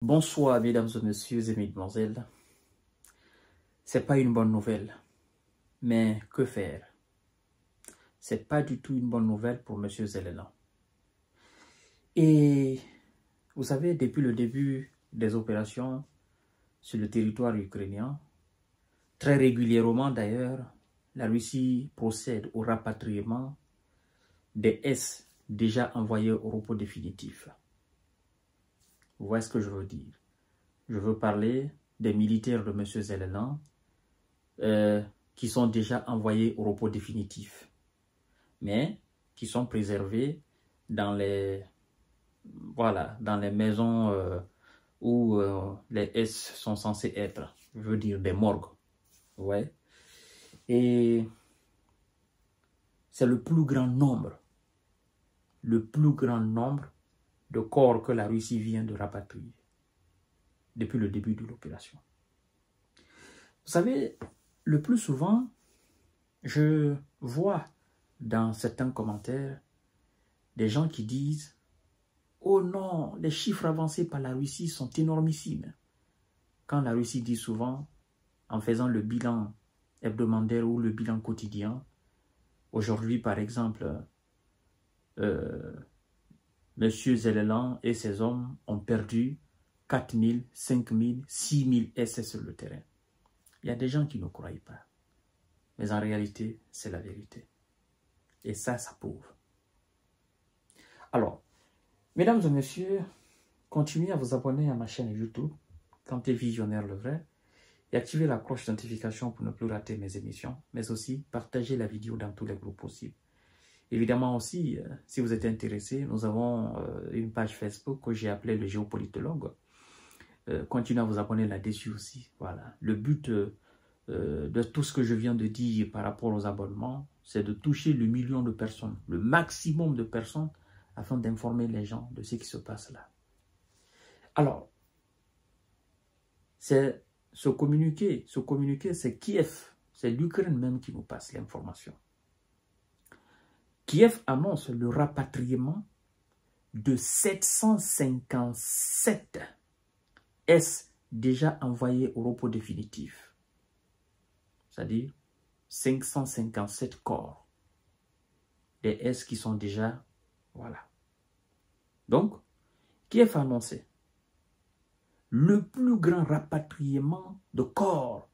Bonsoir, mesdames et messieurs et mesdemoiselles. C'est pas une bonne nouvelle, mais que faire? C'est pas du tout une bonne nouvelle pour Monsieur Zelensky. Et vous savez, depuis le début des opérations sur le territoire ukrainien, très régulièrement d'ailleurs, la Russie procède au rapatriement des S déjà envoyés au repos définitif. Vous voyez ce que je veux dire? Je veux parler des militaires de M. Zelensky qui sont déjà envoyés au repos définitif, mais qui sont préservés dans les, dans les maisons où les S sont censés être, je veux dire des morgues. Ouais. Et c'est le plus grand nombre de corps que la Russie vient de rapatrier depuis le début de l'opération. Vous savez, le plus souvent, je vois dans certains commentaires des gens qui disent « Oh non, les chiffres avancés par la Russie sont énormissimes ». Quand la Russie dit souvent, en faisant le bilan hebdomadaire ou le bilan quotidien, aujourd'hui par exemple, M. Zelensky et ses hommes ont perdu 4 000, 5 000, 6 000 SS sur le terrain. Il y a des gens qui ne croient pas. Mais en réalité, c'est la vérité. Et ça prouve. Alors, mesdames et messieurs, continuez à vous abonner à ma chaîne YouTube, Kanté Visionnaire le Vrai, et activez la cloche de notification pour ne plus rater mes émissions, mais aussi partagez la vidéo dans tous les groupes possibles. Évidemment aussi, si vous êtes intéressé, nous avons une page Facebook que j'ai appelée le géopolitologue. Continuez à vous abonner là-dessus aussi. Voilà. Le but de tout ce que je viens de dire par rapport aux abonnements, c'est de toucher le million de personnes, le maximum de personnes, afin d'informer les gens de ce qui se passe là. Alors, c'est ce communiqué, c'est Kiev, c'est l'Ukraine même qui nous passe l'information. Kiev annonce le rapatriement de 757 S déjà envoyés au repos définitif. C'est-à-dire 557 corps des S qui sont déjà, voilà. Donc, Kiev a annoncé le plus grand rapatriement de corps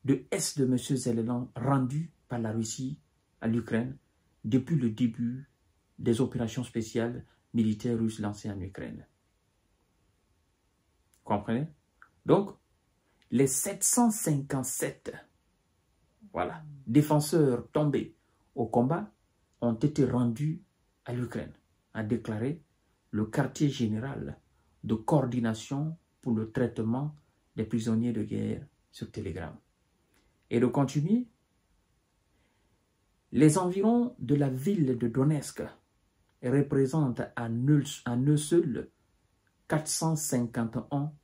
de S de M. Zelensky rendu par la Russie à l'Ukraine depuis le début des opérations spéciales militaires russes lancées en Ukraine. Comprenez? Donc, les 757 défenseurs tombés au combat ont été rendus à l'Ukraine, a déclaré le quartier général de coordination pour le traitement des prisonniers de guerre sur Telegram. Et de continuer, les environs de la ville de Donetsk représentent à eux seuls 451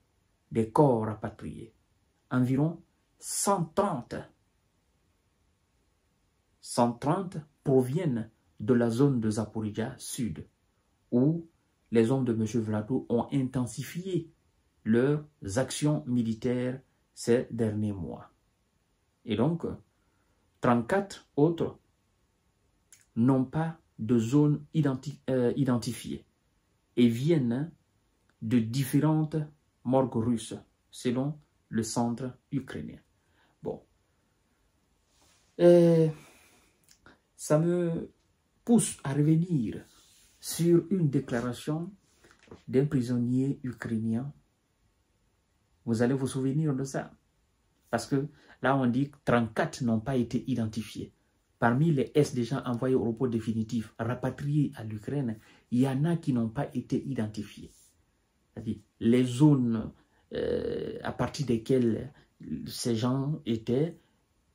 des corps rapatriés. Environ 130 proviennent de la zone de Zaporizhzhia Sud, où les hommes de M. Vlado ont intensifié leurs actions militaires ces derniers mois. Et donc, 34 autres n'ont pas de zone identifiée et viennent de différentes morgues russes, selon le centre ukrainien. Bon. Ça me pousse à revenir sur une déclaration d'un prisonnier ukrainien. Vous allez vous souvenir de ça. Parce que là, on dit que 34 n'ont pas été identifiés. Parmi les S déjà envoyés au repos définitif, rapatriés à l'Ukraine, il y en a qui n'ont pas été identifiés. C'est-à-dire les zones à partir desquelles ces gens étaient,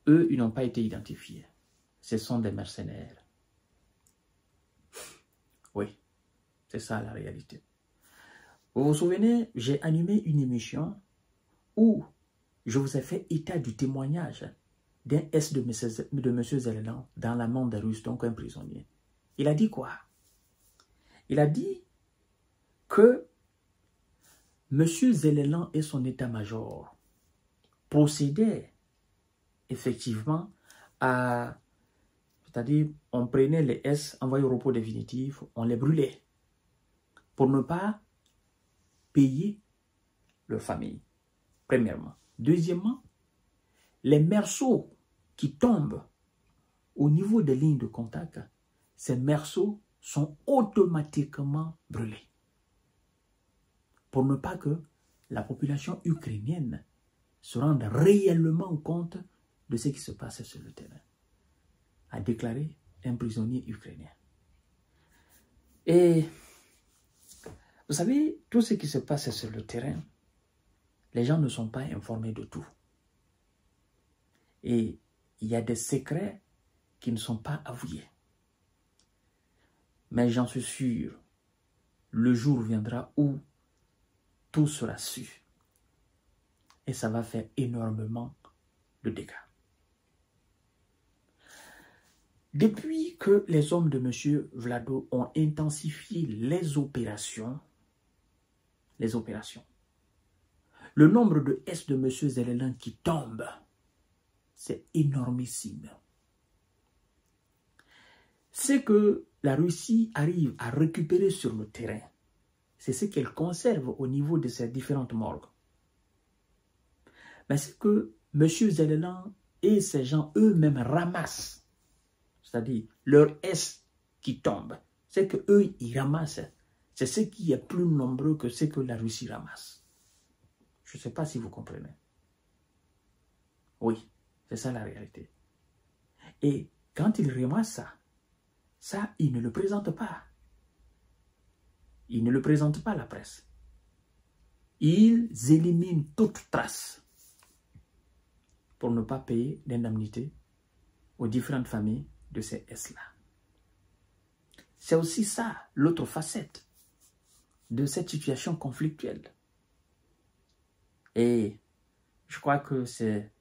eux, ils n'ont pas été identifiés. Ce sont des mercenaires. Oui, c'est ça la réalité. Vous vous souvenez, j'ai animé une émission où je vous ai fait état du témoignage d'un S de M. Zelensky dans la main des Russes, donc un prisonnier. Il a dit quoi? Il a dit que M. Zelensky et son état-major procédaient effectivement à... C'est-à-dire, on prenait les S envoyés au repos définitif, on les brûlait pour ne pas payer leur famille, premièrement. Deuxièmement, les merceaux qui tombent au niveau des lignes de contact, ces merceaux sont automatiquement brûlés pour ne pas que la population ukrainienne se rende réellement compte de ce qui se passe sur le terrain, a déclaré un prisonnier ukrainien. Et vous savez, tout ce qui se passe sur le terrain, les gens ne sont pas informés de tout. Et il y a des secrets qui ne sont pas avoués. Mais j'en suis sûr, le jour viendra où tout sera su. Et ça va faire énormément de dégâts. Depuis que les hommes de M. Vlado ont intensifié les opérations, le nombre de S de M. Zelensky qui tombe, c'est énormissime. Ce que la Russie arrive à récupérer sur le terrain, c'est ce qu'elle conserve au niveau de ses différentes morgues. Mais ce que M. Zelensky et ces gens eux-mêmes ramassent, c'est-à-dire leur S qui tombe, c'est qu'eux, ils ramassent, c'est ce qui est plus nombreux que ce que la Russie ramasse. Je ne sais pas si vous comprenez. Oui, c'est ça la réalité. Et quand ils ramassent ça, ils ne le présentent pas. Ils ne le présentent pas à la presse. Ils éliminent toute trace pour ne pas payer d'indemnité aux différentes familles de ces S-là. C'est aussi ça, l'autre facette de cette situation conflictuelle. Et je crois que c'est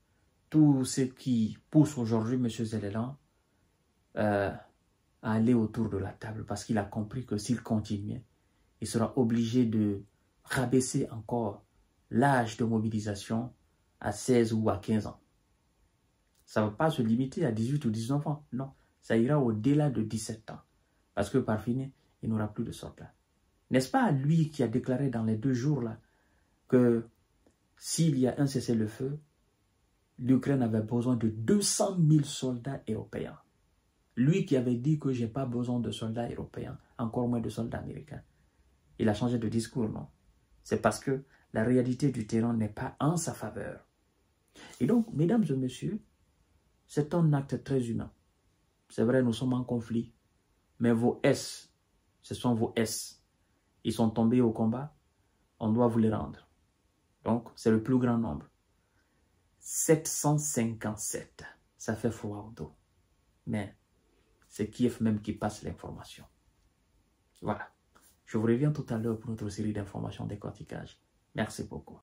tout ce qui pousse aujourd'hui M. Zelensky à aller autour de la table parce qu'il a compris que s'il continue, il sera obligé de rabaisser encore l'âge de mobilisation à 16 ou à 15 ans. Ça ne va pas se limiter à 18 ou 19 ans, non. Ça ira au-delà de 17 ans. Parce que par fini, il n'aura plus de soldats. N'est-ce pas lui qui a déclaré dans les 2 jours là que s'il y a un cessez-le-feu, l'Ukraine avait besoin de 200 000 soldats européens. Lui qui avait dit que je n'ai pas besoin de soldats européens, encore moins de soldats américains. Il a changé de discours, non? C'est parce que la réalité du terrain n'est pas en sa faveur. Et donc, mesdames et messieurs, c'est un acte très humain. C'est vrai, nous sommes en conflit, mais vos S, ce sont vos S. Ils sont tombés au combat, on doit vous les rendre. Donc, c'est le plus grand nombre. 757, ça fait froid au dos. Mais c'est Kiev même qui passe l'information. Voilà. Je vous reviens tout à l'heure pour notre série d'informations décortiquage. Merci beaucoup.